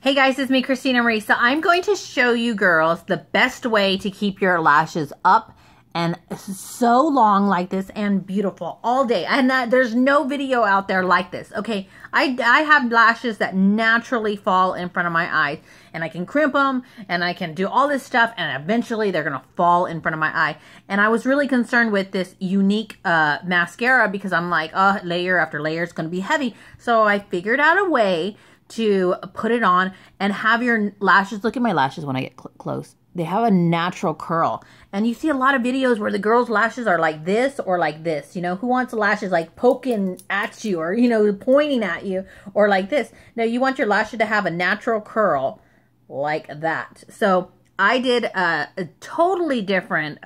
Hey guys, it's me, Christina Marie. So I'm going to show you girls the best way to keep your lashes up and so long like this and beautiful all day. And there's no video out there like this. Okay, I have lashes that naturally fall in front of my eyes, and I can crimp them and I can do all this stuff, and eventually they're gonna fall in front of my eye. And I was really concerned with this unique mascara because I'm like, oh, layer after layer is gonna be heavy. So I figured out a way to put it on and have your lashes, look at my lashes when I get close. They have a natural curl. And you see a lot of videos where the girls' lashes are like this or like this. You know, who wants lashes like poking at you or, you know, pointing at you or like this? No, you want your lashes to have a natural curl like that. So I did a totally different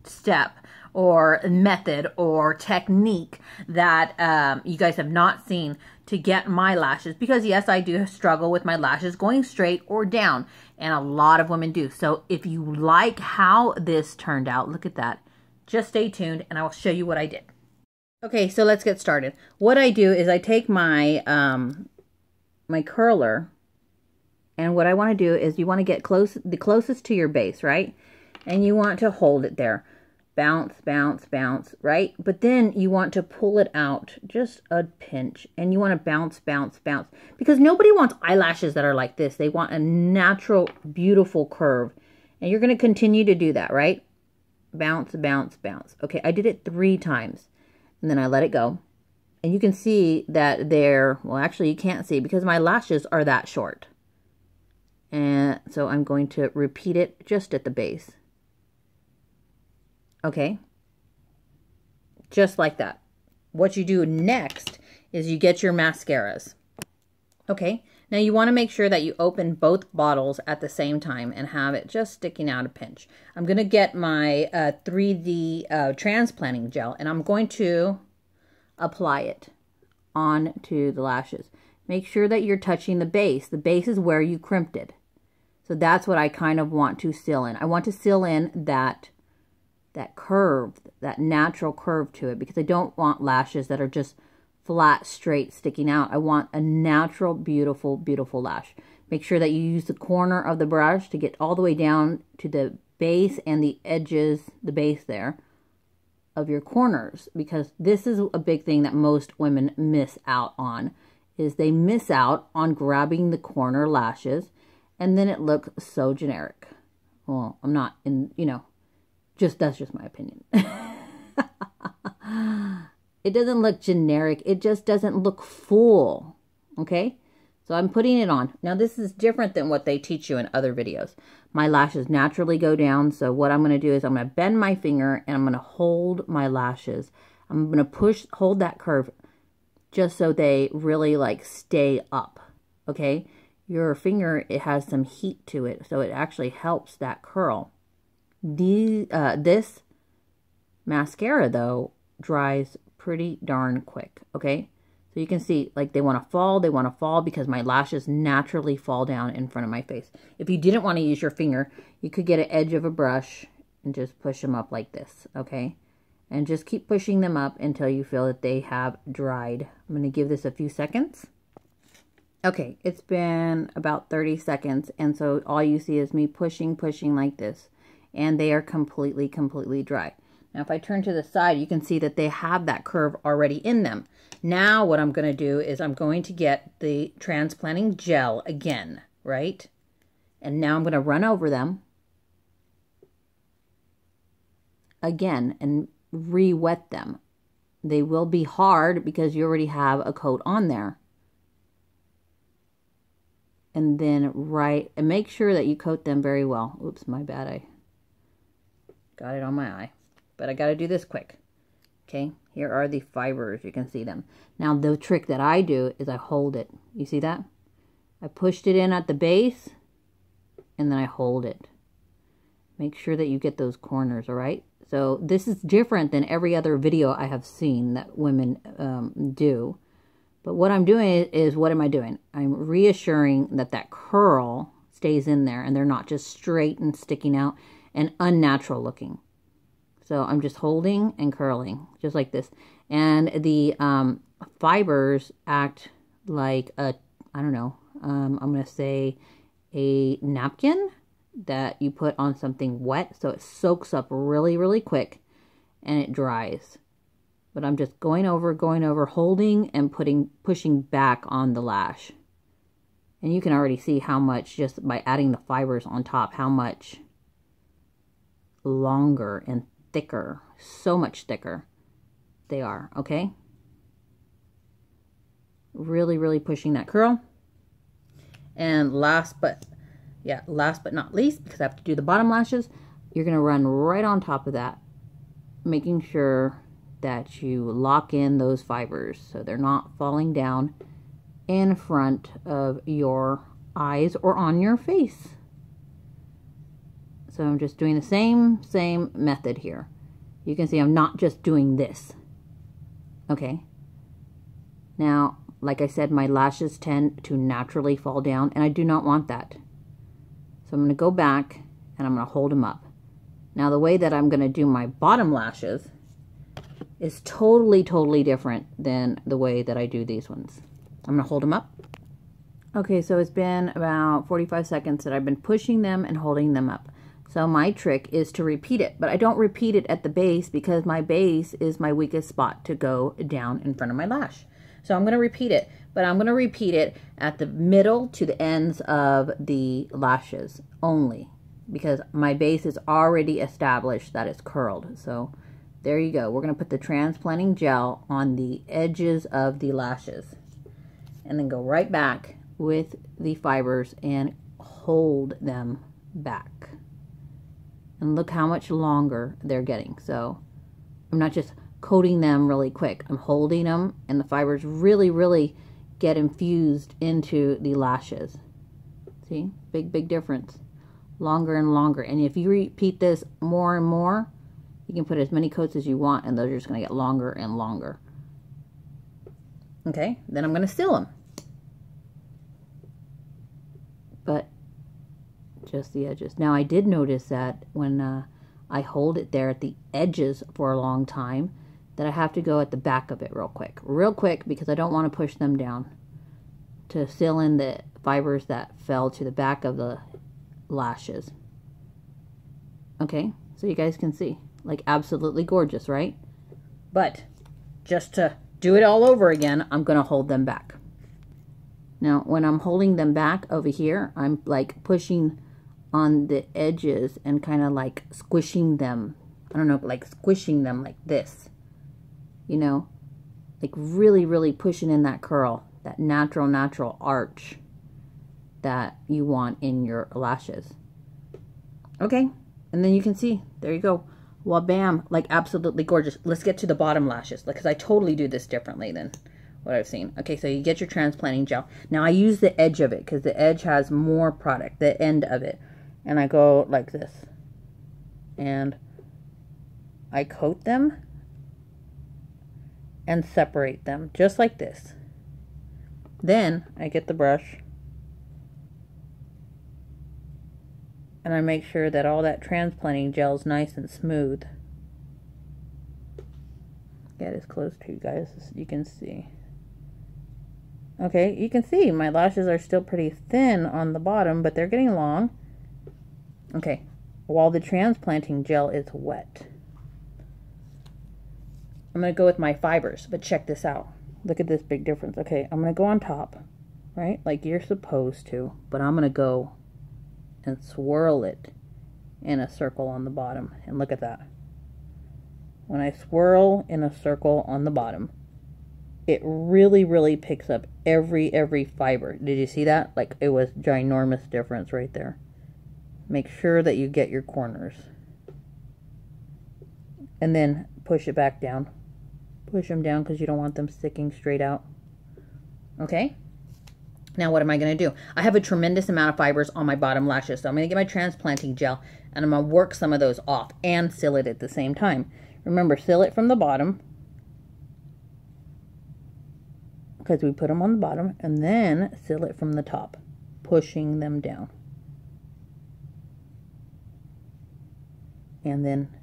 step or method or technique that you guys have not seen to get my lashes, because yes, I do struggle with my lashes going straight or down, and a lot of women do. So if you like how this turned out, look at that, just stay tuned and I will show you what I did. Okay, so let's get started. What I do is I take my my curler, and what I want to do is you want to get the closest to your base, right? And you want to hold it there. Bounce, bounce, bounce, right? But then you want to pull it out just a pinch, and you want to bounce, bounce, bounce, because nobody wants eyelashes that are like this. They want a natural, beautiful curve, and you're going to continue to do that, right? Bounce, bounce, bounce. Okay, I did it 3 times, and then I let it go, and you can see that well, actually you can't see because my lashes are that short, and so I'm going to repeat it just at the base. Okay, just like that. What you do next is you get your mascaras. Okay, now you want to make sure that you open both bottles at the same time and have it just sticking out a pinch. I'm going to get my 3D transplanting gel, and I'm going to apply it onto the lashes. Make sure that you're touching the base. The base is where you crimped it. So that's what I kind of want to seal in. I want to seal in that curve, that natural curve to it, because I don't want lashes that are just flat, straight, sticking out. I want a natural, beautiful, beautiful lash. Make sure that you use the corner of the brush to get all the way down to the base and the edges, the base there, of your corners, because this is a big thing that most women miss out on, is they miss out on grabbing the corner lashes, and then it looks so generic. Well, I'm not you know, that's just my opinion. It doesn't look generic. It just doesn't look full. Okay? So I'm putting it on. Now this is different than what they teach you in other videos. My lashes naturally go down. So what I'm going to do is I'm going to bend my finger and I'm going to hold my lashes. I'm going to hold that curve just so they really like stay up. Okay? Your finger, it has some heat to it. So it actually helps that curl. This mascara though dries pretty darn quick. Okay, so you can see like they want to fall because my lashes naturally fall down in front of my face. If you didn't want to use your finger, you could get an edge of a brush and just push them up like this. Okay, and just keep pushing them up until you feel that they have dried. I'm going to give this a few seconds. Okay, it's been about 30 seconds, and so all you see is me pushing like this. And they are completely dry. Now, if I turn to the side, you can see that they have that curve already in them. Now, what I'm going to do is I'm going to get the transplanting gel again, right? And now I'm going to run over them again and re-wet them. They will be hard because you already have a coat on there. And then and make sure that you coat them very well. Oops, my bad, I got it on my eye, but I got to do this quick. Okay, here are the fibers. You can see them. Now, the trick that I do is I hold it. You see that? I pushed it in at the base, and then I hold it. Make sure that you get those corners, all right? So this is different than every other video I have seen that women do. But what I'm doing is, what am I doing? I'm reassuring that that curl stays in there, and they're not just straight and sticking out and unnatural looking. So I'm just holding and curling just like this, and the fibers act like a, I don't know, I'm going to say a napkin that you put on something wet so it soaks up really, really quick and it dries. But I'm just going over, holding and pushing back on the lash. And you can already see how much, just by adding the fibers on top, how much longer and thicker, so much thicker they are, okay? Really, really pushing that curl. And last but not least, because I have to do the bottom lashes, you're going to run right on top of that, making sure that you lock in those fibers so they're not falling down in front of your eyes or on your face. So I'm just doing the same method here. You can see I'm not just doing this. Okay. Now, like I said, my lashes tend to naturally fall down, and I do not want that. So I'm going to go back and I'm going to hold them up. Now, the way that I'm going to do my bottom lashes is totally different than the way that I do these ones. I'm going to hold them up. Okay, so it's been about 45 seconds that I've been pushing them and holding them up. So my trick is to repeat it, but I don't repeat it at the base because my base is my weakest spot to go down in front of my lash. So I'm going to repeat it, but I'm going to repeat it at the middle to the ends of the lashes only because my base is already established that it's curled. So there you go. We're going to put the transplanting gel on the edges of the lashes and then go right back with the fibers and hold them back. And look how much longer they're getting. So I'm not just coating them really quick. I'm holding them and the fibers really get infused into the lashes. See? Big difference. Longer and longer. And if you repeat this more and more, you can put as many coats as you want and those are just going to get longer and longer. Okay, then I'm going to seal them. But just the edges. Now I did notice that when I hold it there at the edges for a long time, that I have to go at the back of it real quick because I don't want to push them down to seal in the fibers that fell to the back of the lashes. Okay, so you guys can see, like absolutely gorgeous, right? But just to do it all over again, I'm going to hold them back. Now, when I'm holding them back over here, I'm like pushing on the edges and kind of like squishing them. I don't know, like squishing them like this. You know, like really pushing in that curl, that natural arch that you want in your lashes. Okay, and then you can see, there you go. Well, bam, like absolutely gorgeous. Let's get to the bottom lashes because I totally do this differently than what I've seen. Okay, so you get your transplanting gel. Now I use the edge of it because the edge has more product, the end of it. And I go like this. And I coat them and separate them just like this. Then I get the brush and I make sure that all that transplanting gel is nice and smooth. Get as close to you guys as you can see. Okay, you can see my lashes are still pretty thin on the bottom, but they're getting long. Okay, while the transplanting gel is wet, I'm going to go with my fibers, but check this out. Look at this big difference. Okay, I'm going to go on top, right, like you're supposed to, but I'm going to go and swirl it in a circle on the bottom, and look at that. When I swirl in a circle on the bottom, it really picks up every fiber. Did you see that? Like it was ginormous difference right there. Make sure that you get your corners. And then push it back down. Push them down because you don't want them sticking straight out. Okay? Now what am I going to do? I have a tremendous amount of fibers on my bottom lashes. So I'm going to get my transplanting gel and I'm going to work some of those off and seal it at the same time. Remember, seal it from the bottom, because we put them on the bottom, and then seal it from the top, pushing them down. And then,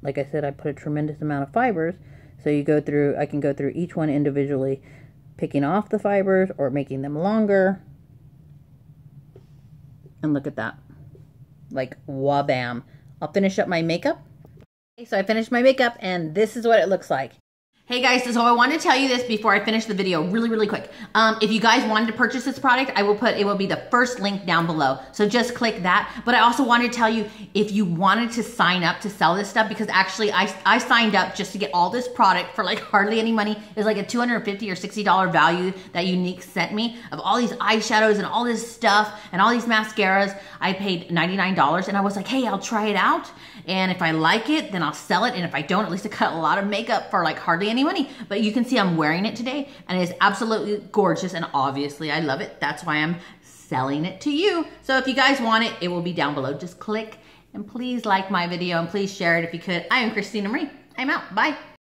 like I said, I put a tremendous amount of fibers, so you go through, I can go through each one individually, picking off the fibers or making them longer, And look at that. Like, wabam. I'll finish up my makeup. Okay, so I finished my makeup and this is what it looks like. Hey guys, so I wanted to tell you this before I finish the video really quick. If you guys wanted to purchase this product, it will be the first link down below. So just click that. But I also wanted to tell you if you wanted to sign up to sell this stuff, because actually I signed up just to get all this product for like hardly any money. It's like a $250 or $60 value that Unique sent me of all these eyeshadows and all this stuff and all these mascaras. I paid $99 and I was like, hey, I'll try it out. And if I like it, then I'll sell it. And if I don't, at least I cut a lot of makeup for like hardly any money. But you can see I'm wearing it today and it is absolutely gorgeous. And obviously I love it. That's why I'm selling it to you. So if you guys want it, it will be down below. Just click and please like my video and please share it if you could. I am Christina Marie. I'm out. Bye.